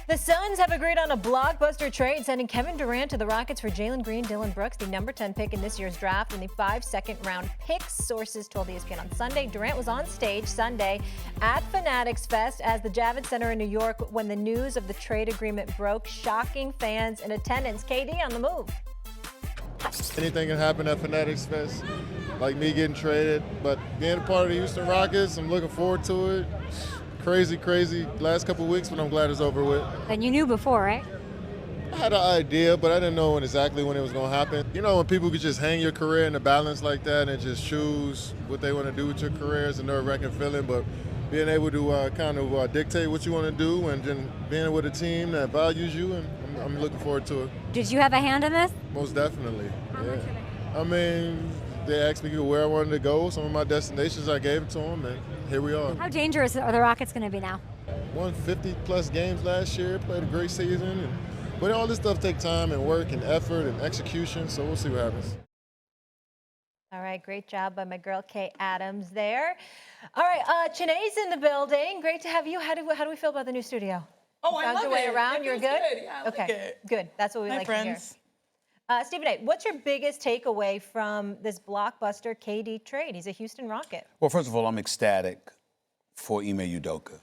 The Suns have agreed on a blockbuster trade, sending Kevin Durant to the Rockets for Jalen Green, Dillon Brooks, the number 10 pick in this year's draft, and the 5 second-round picks. Sources told ESPN on Sunday. Durant was on stage Sunday at Fanatics Fest as the Javits Center in New York when the news of the trade agreement broke, shocking fans in attendance. KD on the move. Anything can happen at Fanatics Fest, like me getting traded, but being a part of the Houston Rockets, I'm looking forward to it. Crazy last couple of weeks, but I'm glad it's over with. And you knew before, right? I had an idea, but I didn't know exactly when it was going to happen. You know, when people could just hang your career in the balance like that and just choose what they want to do with your career, it's a nerve-wracking feeling, but being able to kind of dictate what you want to do and then being with a team that values you, and I'm looking forward to it. Did you have a hand in this? Most definitely. I mean, they asked me where I wanted to go. Some of my destinations, I gave it to them, and here we are. How dangerous are the Rockets going to be now? Won 50-plus games last year, played a great season. But all this stuff takes time and work and effort and execution, so we'll see what happens. All right, great job by my girl Kay Adams there. All right, Chiney's in the building. Great to have you. How do we feel about the new studio? Oh, I love your way it. around. You're good? Yeah, I okay, like it. Good. That's what we My like friends. to hear. Stephen A., what's your biggest takeaway from this blockbuster KD trade? He's a Houston Rocket. Well, first of all, I'm ecstatic for Ime Udoka.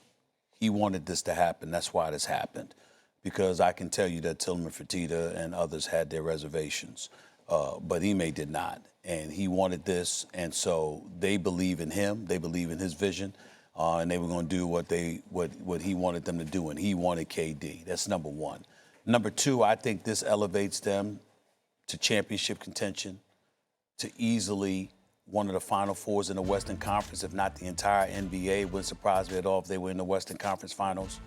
He wanted this to happen. That's why this happened. Because I can tell you that Tillman Fertitta and others had their reservations, but Ime did not. And he wanted this, and so they believe in him. They believe in his vision, and they were going to do what he wanted them to do, and he wanted KD. That's number one. Number two, I think this elevates them to championship contention, to easily one of the Final Fours in the Western Conference, if not the entire NBA. Wouldn't surprise me at all if they were in the Western Conference Finals,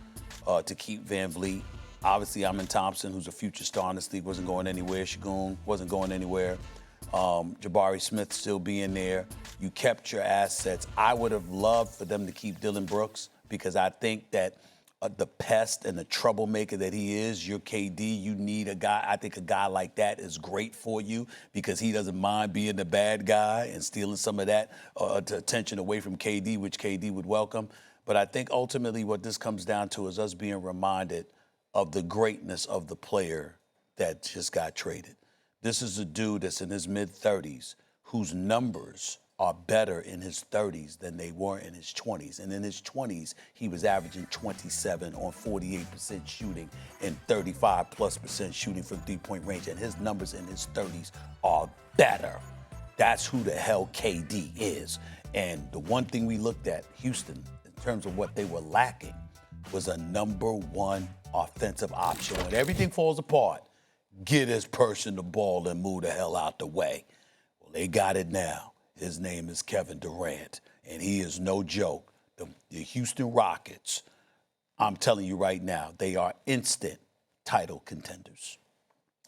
to keep Van Vliet. Obviously, Amin Thompson, who's a future star in this league, wasn't going anywhere. Shagun wasn't going anywhere. Jabari Smith still being there. You kept your assets. I would have loved for them to keep Dillon Brooks because I think that the pest and the troublemaker that he is, your KD, you need a guy. I think a guy like that is great for you because he doesn't mind being the bad guy and stealing some of that attention away from KD, which KD would welcome. But I think ultimately what this comes down to is us being reminded of the greatness of the player that just got traded. This is a dude that's in his mid-30s whose numbers are better in his 30s than they were in his 20s. And in his 20s, he was averaging 27 on 48% shooting and 35+% shooting from three-point range. And his numbers in his 30s are better. That's who the hell KD is. And the one thing we looked at, Houston, in terms of what they were lacking, was a number one offensive option. When everything falls apart, get this person the ball and move the hell out the way. Well, they got it now. His name is Kevin Durant, and he is no joke. The Houston Rockets, I'm telling you right now, they are instant title contenders.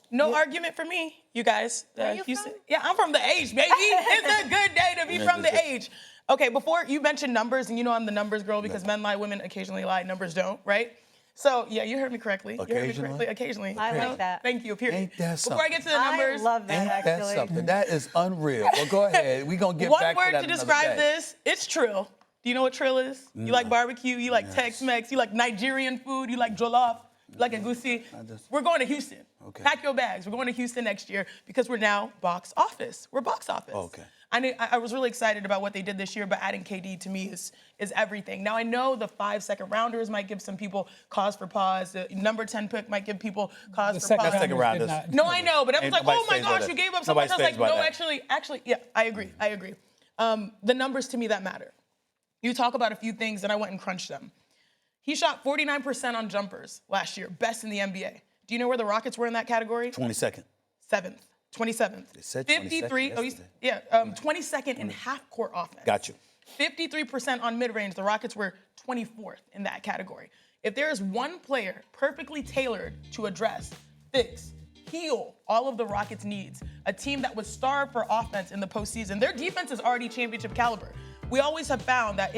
No argument for me, you guys. Where you Houston. from? Yeah, I'm from the H, baby. It's a good day to be from the H. Okay, before you mentioned numbers, and you know I'm the numbers girl because men lie, women occasionally lie, numbers don't, right? So, yeah, you heard me correctly. Occasionally. I like that. Thank you, period. Ain't that something? Before I get to the numbers. I love that, Ain't actually. that something? That is unreal. Well, go ahead. We're going to get One back to word that to another describe day. this, it's trill. Do you know what trill is? You like barbecue, you like Tex-Mex, you like Nigerian food, you like jollof, you like egusi. We're going to Houston. Okay. Pack your bags. We're going to Houston next year because we're now box office. We're box office. Okay. I was really excited about what they did this year, but adding KD to me is everything. Now, I know the 5 second-rounders might give some people cause for pause. The number 10 pick might give people cause for pause. second rounders. No, I know, but everyone's like, oh my gosh, that. you gave up so much. I was like, Nobody's no, phased by actually, yeah, I agree. The numbers to me that matter. You talk about a few things, and I went and crunched them. He shot 49% on jumpers last year, best in the NBA. Do you know where the Rockets were in that category? 22nd. 27th. They said 53. 22nd 22nd in half-court offense. Got you. 53% on mid-range. The Rockets were 24th in that category. If there is one player perfectly tailored to address, fix, heal all of the Rockets' needs, a team that was starved for offense in the postseason, their defense is already championship caliber. We always have found that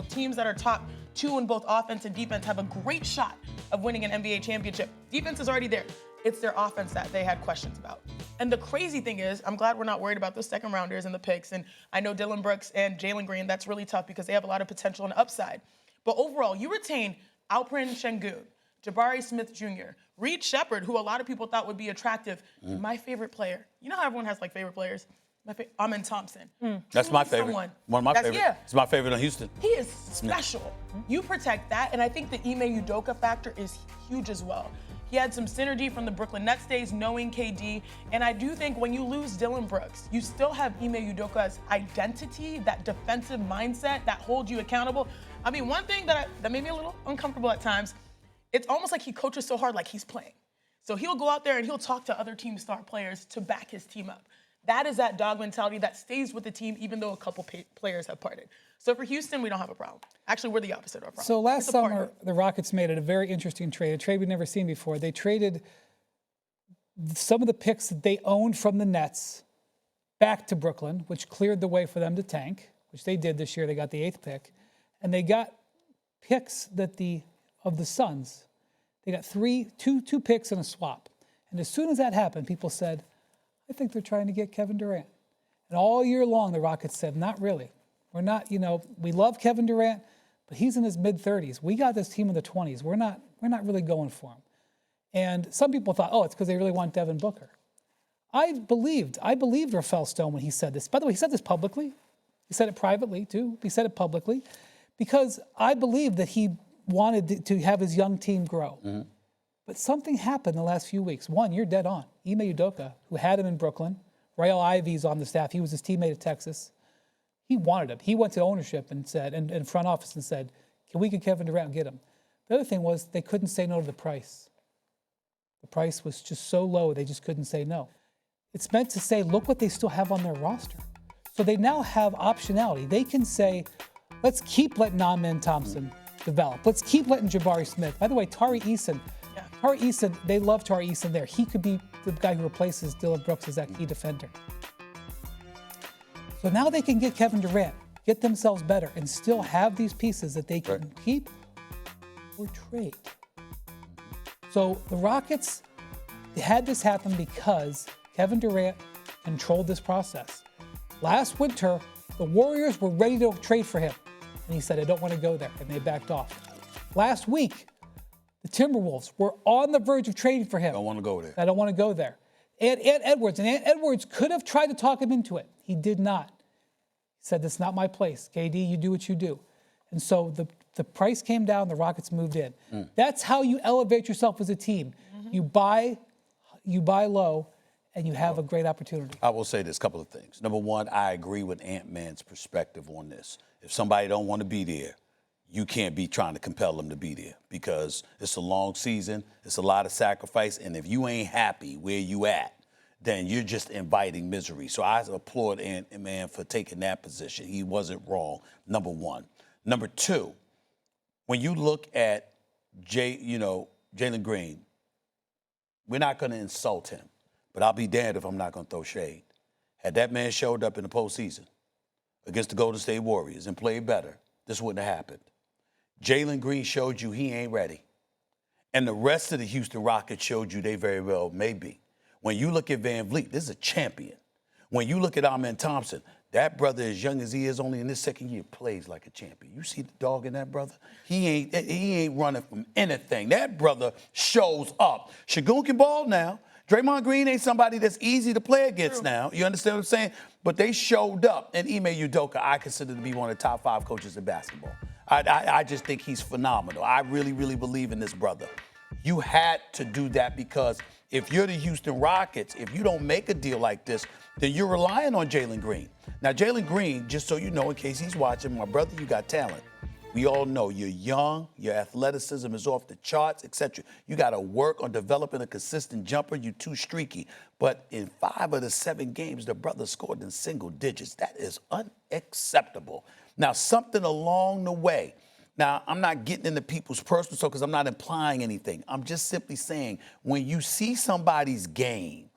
teams that are top 2 in both offense and defense have a great shot of winning an NBA championship. Defense is already there. It's their offense that they had questions about. And the crazy thing is, I'm glad we're not worried about those second rounders and the picks. And I know Dillon Brooks and Jalen Green, that's really tough because they have a lot of potential and upside. But overall, you retain Alperen Şengün, Jabari Smith Jr., Reed Shepard, who a lot of people thought would be attractive. My favorite player. You know how everyone has like favorite players? Amin Thompson. That's my favorite. One of my favorites. Yeah. It's my favorite in Houston. He is special. You protect that, and I think the Ime Udoka factor is huge as well. He had some synergy from the Brooklyn Nets days, knowing KD, and I do think when you lose Dylan Brooks, you still have Ime Udoka's identity, that defensive mindset that holds you accountable. I mean, one thing that made me a little uncomfortable at times, it's almost like he coaches so hard like he's playing. So he'll go out there and he'll talk to other team star players to back his team up. That is that dog mentality that stays with the team even though a couple players have parted. So for Houston, we don't have a problem. Actually, we're the opposite of a problem. So last summer, the Rockets made it a very interesting trade, a trade we've never seen before. They traded some of the picks that they owned from the Nets back to Brooklyn, which cleared the way for them to tank, which they did this year. They got the 8th pick. And they got picks of the Suns. They got two picks and a swap. And as soon as that happened, people said, I think they're trying to get Kevin Durant. And all year long, the Rockets said, not really. We're not, we love Kevin Durant, but he's in his mid-30s. We got this team in the 20s. We're not really going for him. And some people thought, it's because they really want Devin Booker. I believed Rafael Stone when he said this. By the way, he said this publicly. He said it privately, too. He said it publicly because I believe that he wanted to have his young team grow. Mm-hmm. But something happened in the last few weeks. One, you're dead on. Ime Udoka, who had him in Brooklyn, Rael Ivy's on the staff. He was his teammate at Texas. He wanted him. He went to ownership and said, and front office and said, can we get Kevin Durant and get him? The other thing was they couldn't say no to the price. The price was just so low, they just couldn't say no. It's meant to say, look what they still have on their roster. So they now have optionality. They can say, let's keep letting Amin Thompson develop. Let's keep letting Jabari Smith. By the way, Tari Eason, they love Tari Eason there. He could be the guy who replaces Dylan Brooks as that key defender. So now they can get Kevin Durant, get themselves better, and still have these pieces that they can keep or trade. So the Rockets, they had this happen because Kevin Durant controlled this process. Last winter, the Warriors were ready to trade for him. And he said, I don't want to go there. And they backed off. Last week, the Timberwolves were on the verge of trading for him. Don't want to go there. I don't want to go there. And Ant Edwards could have tried to talk him into it. He did not. He said, this is not my place. KD, you do what you do. And so the price came down, the Rockets moved in. That's how you elevate yourself as a team. Mm-hmm. You buy low, and you have a great opportunity. I will say this, couple of things. Number one, I agree with Ant-Man's perspective on this. If somebody don't want to be there, you can't be trying to compel them to be there because it's a long season, it's a lot of sacrifice, and if you ain't happy where you at, then you're just inviting misery. So I applaud Ant-Man for taking that position. He wasn't wrong, number one. Number two, when you look at Jalen Green, we're not going to insult him, but I'll be damned if I'm not going to throw shade. Had that man showed up in the postseason against the Golden State Warriors and played better, this wouldn't have happened. Jalen Green showed you he ain't ready. And the rest of the Houston Rockets showed you they very well may be. When you look at Van Vliet, this is a champion. When you look at Amin Thompson, that brother, as young as he is, only in his second year, plays like a champion. You see the dog in that brother? He ain't running from anything. That brother shows up. Shagun can ball now. Draymond Green ain't somebody that's easy to play against now. You understand what I'm saying? But they showed up. And Ime Udoka, I consider to be one of the top 5 coaches in basketball. I just think he's phenomenal. I really, really believe in this brother. You had to do that because if you're the Houston Rockets, if you don't make a deal like this, then you're relying on Jalen Green. Now, Jalen Green, just so you know, in case he's watching, my brother, you got talent. We all know you're young, your athleticism is off the charts, etc. You got to work on developing a consistent jumper. You're too streaky. But in 5 of the 7 games, the brother scored in single digits. That is unacceptable. Now, something along the way. Now, I'm not getting into people's personal stuff because I'm not implying anything. I'm just simply saying when you see somebody's game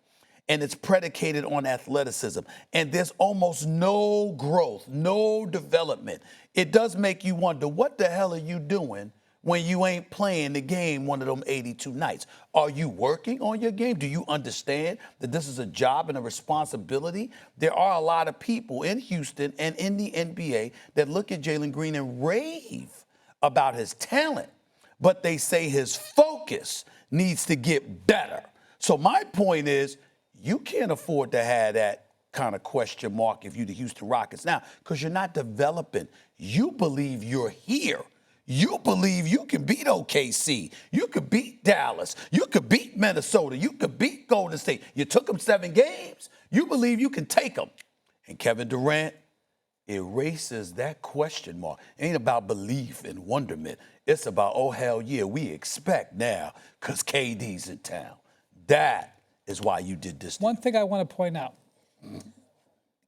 and it's predicated on athleticism and there's almost no growth, no development, it does make you wonder, what the hell are you doing when you ain't playing the game one of them 82 nights? Are you working on your game? Do you understand that this is a job and a responsibility? There are a lot of people in Houston and in the NBA that look at Jalen Green and rave about his talent, but they say his focus focus needs to get better. So my point is, you can't afford to have that kind of question mark if you're the Houston Rockets now, because you're not developing. You believe you're here. You believe you can beat OKC. You could beat Dallas. You could beat Minnesota. You could beat Golden State. You took them 7 games. You believe you can take them. And Kevin Durant erases that question mark. It ain't about belief and wonderment. It's about, oh, hell yeah, we expect now because KD's in town. That is why you did this. One thing I want to point out.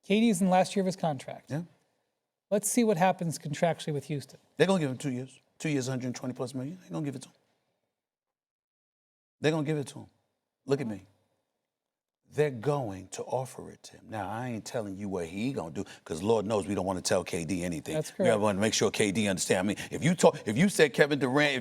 KD's in the last year of his contract. Yeah. Let's see what happens contractually with Houston. They're going to give him 2 years. 2 years, 120 plus million. They're going to give it to him. They're going to give it to him. Look at me. They're going to offer it to him. Now, I ain't telling you what he going to do, because Lord knows we don't want to tell KD anything. That's correct. We want to make sure KD understand. I mean, if you said Kevin Durant,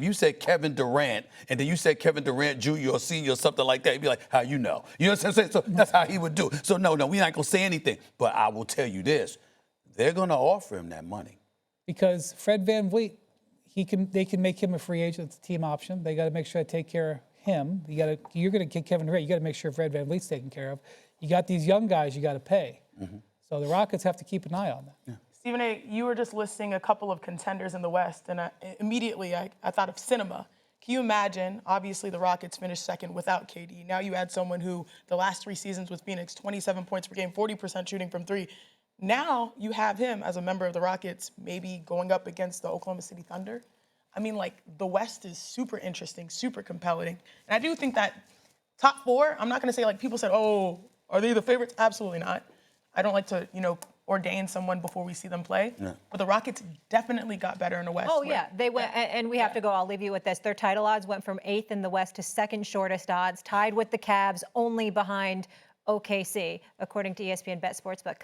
and then you said Kevin Durant Jr. or Sr. or something like that, you'd be like, how you know? You know what I'm saying? So that's how he would do it. So no, we're not going to say anything. But I will tell you this. They're going to offer him that money. Because Fred VanVleet, they can make him a free agent. It's a team option. They got to make sure to take care of him. You're going to get Kevin Durant. You got to make sure Fred VanVleet's taken care of. You got these young guys you got to pay. Mm-hmm. So the Rockets have to keep an eye on that. Yeah. Stephen A., you were just listing a couple of contenders in the West, and immediately I thought of cinema. Can you imagine, obviously the Rockets finished second without KD. Now you add someone who the last 3 seasons with Phoenix, 27 points per game, 40% shooting from 3. Now you have him as a member of the Rockets maybe going up against the Oklahoma City Thunder. I mean, like, the West is super interesting, super compelling. And I do think that top 4, I'm not going to say, like, people said, oh, are they the favorites? Absolutely not. I don't like to, ordain someone before we see them play. No. But the Rockets definitely got better in the West. Oh, yeah. They went, and we have to go. I'll leave you with this. Their title odds went from 8th in the West to 2nd shortest odds, tied with the Cavs, only behind OKC, according to ESPN Bet Sportsbook.